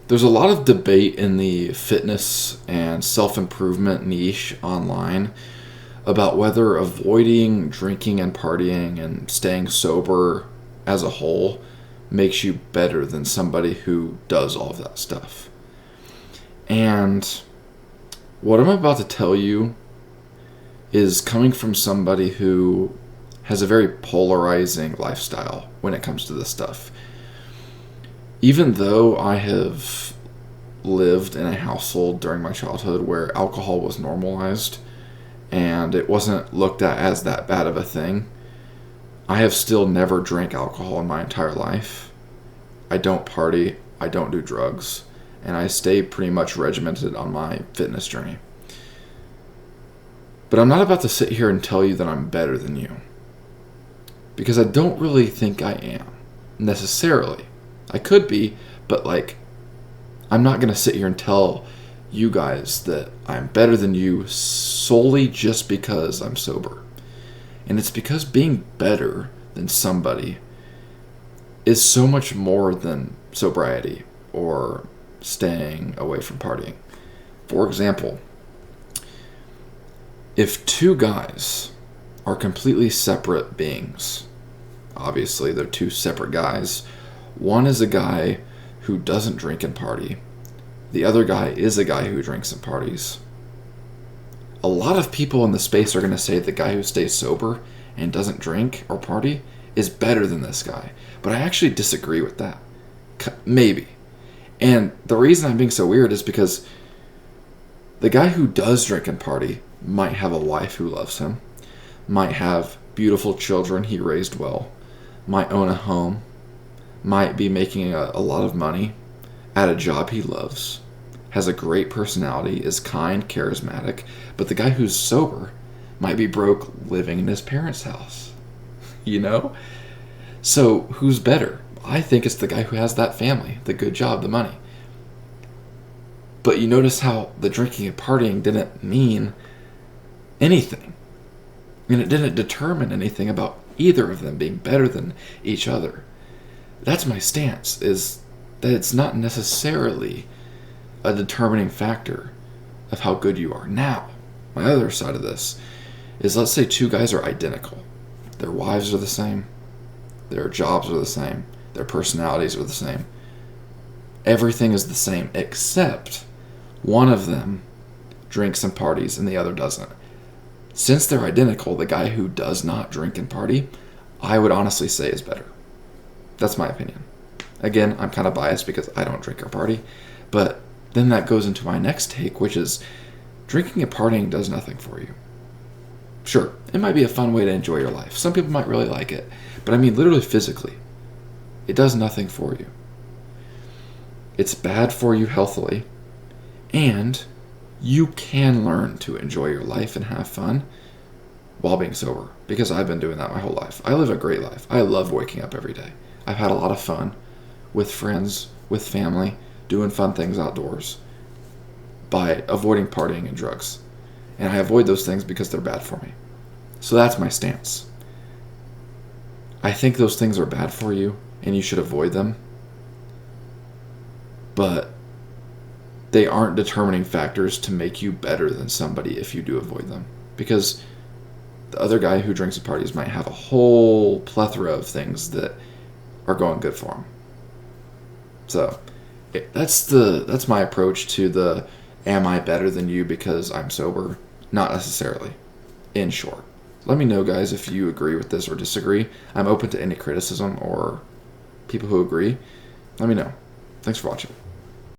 There's a lot of debate in the fitness and self-improvement niche online about whether avoiding drinking and partying and staying sober as a whole makes you better than somebody who does all of that stuff. And what I'm about to tell you is coming from somebody who has a very polarizing lifestyle when it comes to this stuff. Even though I have lived in a household during my childhood where alcohol was normalized and it wasn't looked at as that bad of a thing, I have still never drank alcohol in my entire life. I don't party, I don't do drugs, and I stay pretty much regimented on my fitness journey. But I'm not about to sit here and tell you that I'm better than you, because I don't really think I am, necessarily. I could be, but I'm not going to sit here and tell you guys that I'm better than you solely just because I'm sober. And it's because being better than somebody is so much more than sobriety or staying away from partying. For example, if two guys are completely separate beings, obviously they're two separate guys. One is a guy who doesn't drink and party. The other guy is a guy who drinks and parties. A lot of people in the space are going to say the guy who stays sober and doesn't drink or party is better than this guy. But I actually disagree with that. Maybe. And the reason I'm being so weird is because the guy who does drink and party might have a wife who loves him, might have beautiful children he raised well, might own a home, might be making a lot of money at a job he loves, has a great personality, is kind, charismatic, but the guy who's sober might be broke living in his parents' house. You know? So who's better? I think it's the guy who has that family, the good job, the money. But you notice how the drinking and partying didn't mean anything. And it didn't determine anything about either of them being better than each other. That's my stance, is that it's not necessarily a determining factor of how good you are. Now, my other side of this is, let's say two guys are identical. Their wives are the same. Their jobs are the same. Their personalities are the same. Everything is the same except one of them drinks and parties and the other doesn't. Since they're identical, the guy who does not drink and party, I would honestly say is better. That's my opinion. Again, I'm kind of biased because I don't drink or party, but then that goes into my next take, which is drinking and partying does nothing for you. Sure, it might be a fun way to enjoy your life. Some people might really like it, but I mean literally physically, it does nothing for you. It's bad for you healthily, and you can learn to enjoy your life and have fun while being sober, because I've been doing that my whole life. I live a great life. I love waking up every day. I've had a lot of fun with friends, with family, doing fun things outdoors by avoiding partying and drugs. And I avoid those things because they're bad for me. So that's my stance. I think those things are bad for you and you should avoid them. But they aren't determining factors to make you better than somebody if you do avoid them. Because the other guy who drinks at parties might have a whole plethora of things that are going good for him. So that's my approach to the am I better than you because I'm sober? Not necessarily, in short. Let me know, guys, if you agree with this or disagree. I'm open to any criticism or people who agree. Let me know. Thanks for watching.